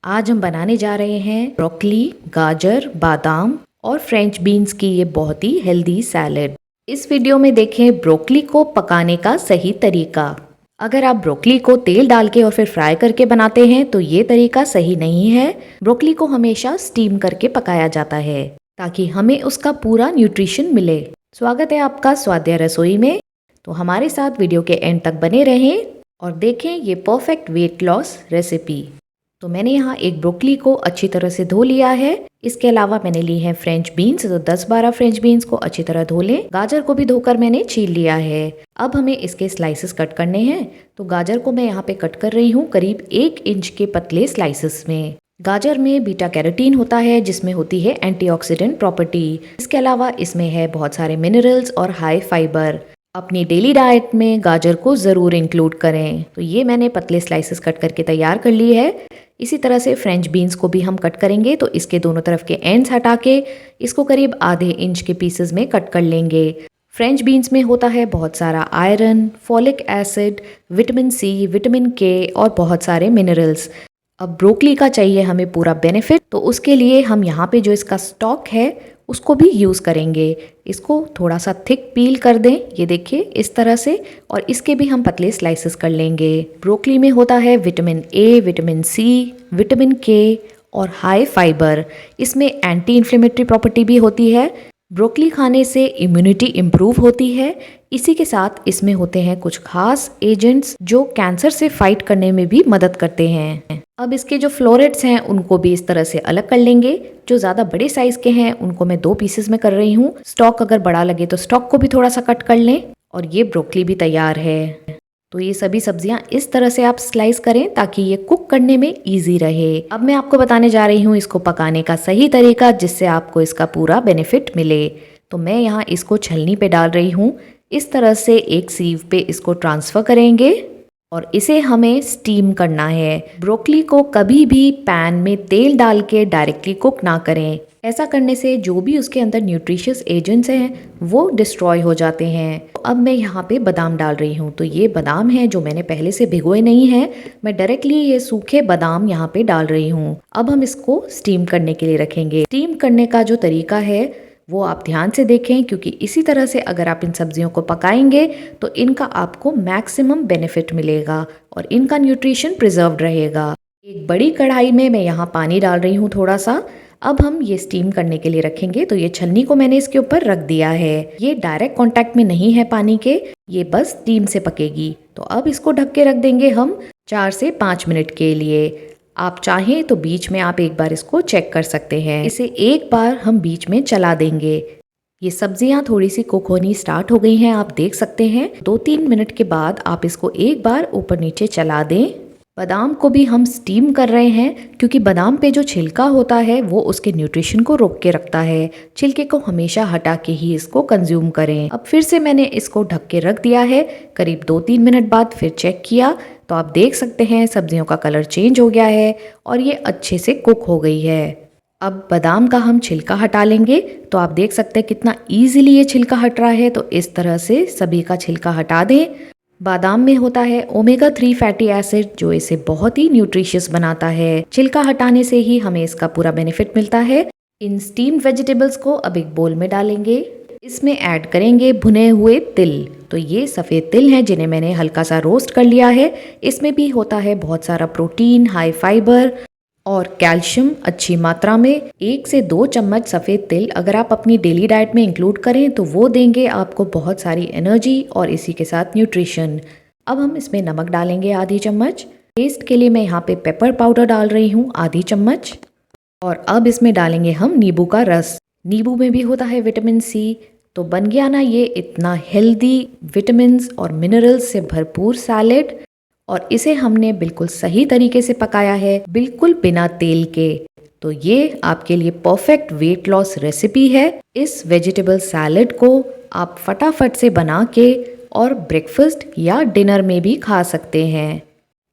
आज हम बनाने जा रहे हैं ब्रोकली, गाजर, बादाम और फ्रेंच बीन्स की ये बहुत ही हेल्दी सैलेड। इस वीडियो में देखें ब्रोकली को पकाने का सही तरीका। अगर आप ब्रोकली को तेल डाल के और फिर फ्राई करके बनाते हैं तो ये तरीका सही नहीं है। ब्रोकली को हमेशा स्टीम करके पकाया जाता है ताकि हमें उसका पूरा न्यूट्रिशन मिले। स्वागत है आपका स्वाद्य रसोई में। तो हमारे साथ वीडियो के एंड तक बने रहें और देखें ये परफेक्ट वेट लॉस रेसिपी। तो मैंने यहाँ एक ब्रोकली को अच्छी तरह से धो लिया है। इसके अलावा मैंने ली है फ्रेंच बीन्स, तो 10-12 फ्रेंच बीन्स को अच्छी तरह धो लें। गाजर को भी धोकर मैंने छील लिया है। अब हमें इसके स्लाइसेस कट करने हैं। तो गाजर को मैं यहाँ पे कट कर रही हूँ करीब 1 इंच के पतले स्लाइसेस में। गाजर में बीटा कैरोटीन होता है जिसमें होती है एंटीऑक्सीडेंट प्रॉपर्टी। इसके अलावा इसमें है बहुत सारे मिनरल्स और हाई फाइबर। अपनी डेली डाइट में गाजर को ज़रूर इंक्लूड करें। तो ये मैंने पतले स्लाइसेस कट करके तैयार कर ली है। इसी तरह से फ्रेंच बीन्स को भी हम कट करेंगे। तो इसके दोनों तरफ के एंड्स हटा के इसको करीब आधे इंच के पीसेस में कट कर लेंगे। फ्रेंच बीन्स में होता है बहुत सारा iron, folic acid, vitamin C, vitamin K और बहुत सारे मिनरल्स। अब ब्रोकली का चाहिए हमें पूरा बेनिफिट, तो उसके लिए हम यहाँ पे जो इसका स्टॉक है उसको भी यूज़ करेंगे। इसको थोड़ा सा थिक पील कर दें, ये देखिए इस तरह से, और इसके भी हम पतले स्लाइसेस कर लेंगे। ब्रोकली में होता है vitamin A, vitamin C, vitamin K और हाई फाइबर। इसमें एंटी इन्फ्लेमेटरी प्रॉपर्टी भी होती है। ब्रोकली खाने से इम्यूनिटी इम्प्रूव होती है। इसी के साथ इसमें होते हैं कुछ खास एजेंट्स जो कैंसर से फाइट करने में भी मदद करते हैं। अब इसके जो फ्लोरेट्स हैं उनको भी इस तरह से अलग कर लेंगे। जो ज़्यादा बड़े साइज के हैं उनको मैं 2 पीसेस में कर रही हूँ। स्टॉक अगर बड़ा लगे तो स्टॉक को भी थोड़ा सा कट कर लें। और ये ब्रोकली भी तैयार है। तो ये सभी सब्जियां इस तरह से आप स्लाइस करें ताकि ये कुक करने में इजी रहे। अब मैं आपको बताने जा रही हूँ इसको पकाने का सही तरीका जिससे आपको इसका पूरा बेनिफिट मिले। तो मैं यहाँ इसको छलनी पे डाल रही हूँ। इस तरह से एक सीव पे इसको ट्रांसफ़र करेंगे और इसे हमें स्टीम करना है। ब्रोकली को कभी भी पैन में तेल डाल के डायरेक्टली कुक ना करें। ऐसा करने से जो भी उसके अंदर न्यूट्रिशियस एजेंट्स हैं वो डिस्ट्रॉय हो जाते हैं। तो अब मैं यहाँ पे बादाम डाल रही हूँ। तो ये बादाम है जो मैंने पहले से भिगोए नहीं हैं। मैं डायरेक्टली ये सूखे बादाम यहाँ पे डाल रही हूँ। अब हम इसको स्टीम करने के लिए रखेंगे। स्टीम करने का जो तरीका है वो आप ध्यान से देखें, क्योंकि इसी तरह से अगर आप इन सब्जियों को पकाएंगे तो इनका आपको मैक्सिमम बेनिफिट मिलेगा और इनका न्यूट्रिशन प्रिजर्व्ड रहेगा। एक बड़ी कढ़ाई में मैं यहाँ पानी डाल रही हूँ थोड़ा सा। अब हम ये स्टीम करने के लिए रखेंगे। तो ये छलनी को मैंने इसके ऊपर रख दिया है। ये डायरेक्ट कांटेक्ट में नहीं है पानी के, ये बस स्टीम से पकेगी। तो अब इसको ढक के रख देंगे हम 4 से 5 मिनट के लिए। आप चाहें तो बीच में आप एक बार इसको चेक कर सकते हैं। इसे एक बार हम बीच में चला देंगे। ये सब्जियां थोड़ी सी कुक होनी स्टार्ट हो गई हैं, आप देख सकते हैं। 2-3 मिनट के बाद आप इसको एक बार ऊपर नीचे चला दें। बादाम को भी हम स्टीम कर रहे हैं क्योंकि बादाम पे जो छिलका होता है वो उसके न्यूट्रिशन को रोक के रखता है। छिलके को हमेशा हटा के ही इसको कंज्यूम करें। अब फिर से मैंने इसको ढक के रख दिया है। करीब 2-3 मिनट बाद फिर चेक किया तो आप देख सकते हैं सब्जियों का कलर चेंज हो गया है और ये अच्छे से कुक हो गई है। अब बादाम का हम छिलका हटा लेंगे। तो आप देख सकते हैं कितना ईजिली ये छिलका हट रहा है। तो इस तरह से सभी का छिलका हटा दें। बादाम में होता है ओमेगा 3 फैटी एसिड जो इसे बहुत ही न्यूट्रिशियस बनाता है। छिलका हटाने से ही हमें इसका पूरा बेनिफिट मिलता है। इन स्टीम्ड वेजिटेबल्स को अब एक बोल में डालेंगे। इसमें ऐड करेंगे भुने हुए तिल। तो ये सफ़ेद तिल हैं जिन्हें मैंने हल्का सा रोस्ट कर लिया है। इसमें भी होता है बहुत सारा प्रोटीन, हाई फाइबर और कैल्शियम अच्छी मात्रा में। 1 से 2 चम्मच सफ़ेद तिल अगर आप अपनी डेली डाइट में इंक्लूड करें तो वो देंगे आपको बहुत सारी एनर्जी और इसी के साथ न्यूट्रिशन। अब हम इसमें नमक डालेंगे आधी चम्मच। टेस्ट के लिए मैं यहाँ पे पेपर पाउडर डाल रही हूँ आधी चम्मच। और अब इसमें डालेंगे हम नींबू का रस। नींबू में भी होता है विटामिन सी। तो बन गया ना ये इतना हेल्दी, विटामिन्स और मिनरल्स से भरपूर सैलेड। और इसे हमने बिल्कुल सही तरीके से पकाया है, बिल्कुल बिना तेल के। तो ये आपके लिए परफेक्ट वेट लॉस रेसिपी है। इस वेजिटेबल सैलेड को आप फटाफट से बना के और ब्रेकफास्ट या डिनर में भी खा सकते हैं।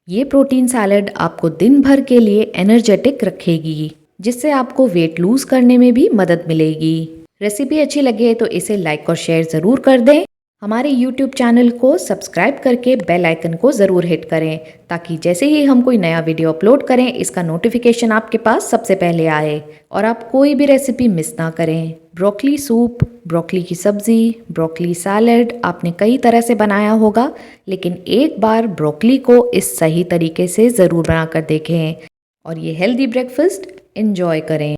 ये प्रोटीन सैलेड आपको दिन भर के लिए एनर्जेटिक रखेगी, जिससे आपको वेट लूज करने में भी मदद मिलेगी। रेसिपी अच्छी लगे तो इसे लाइक और शेयर ज़रूर कर दें। हमारे YouTube चैनल को सब्सक्राइब करके बेल आइकन को ज़रूर हिट करें ताकि जैसे ही हम कोई नया वीडियो अपलोड करें इसका नोटिफिकेशन आपके पास सबसे पहले आए और आप कोई भी रेसिपी मिस ना करें। ब्रोकली सूप, ब्रोकली की सब्ज़ी, ब्रोकली सैलड आपने कई तरह से बनाया होगा, लेकिन एक बार ब्रोकली को इस सही तरीके से ज़रूर बना कर देखें और ये हेल्दी ब्रेकफास्ट एंजॉय करें।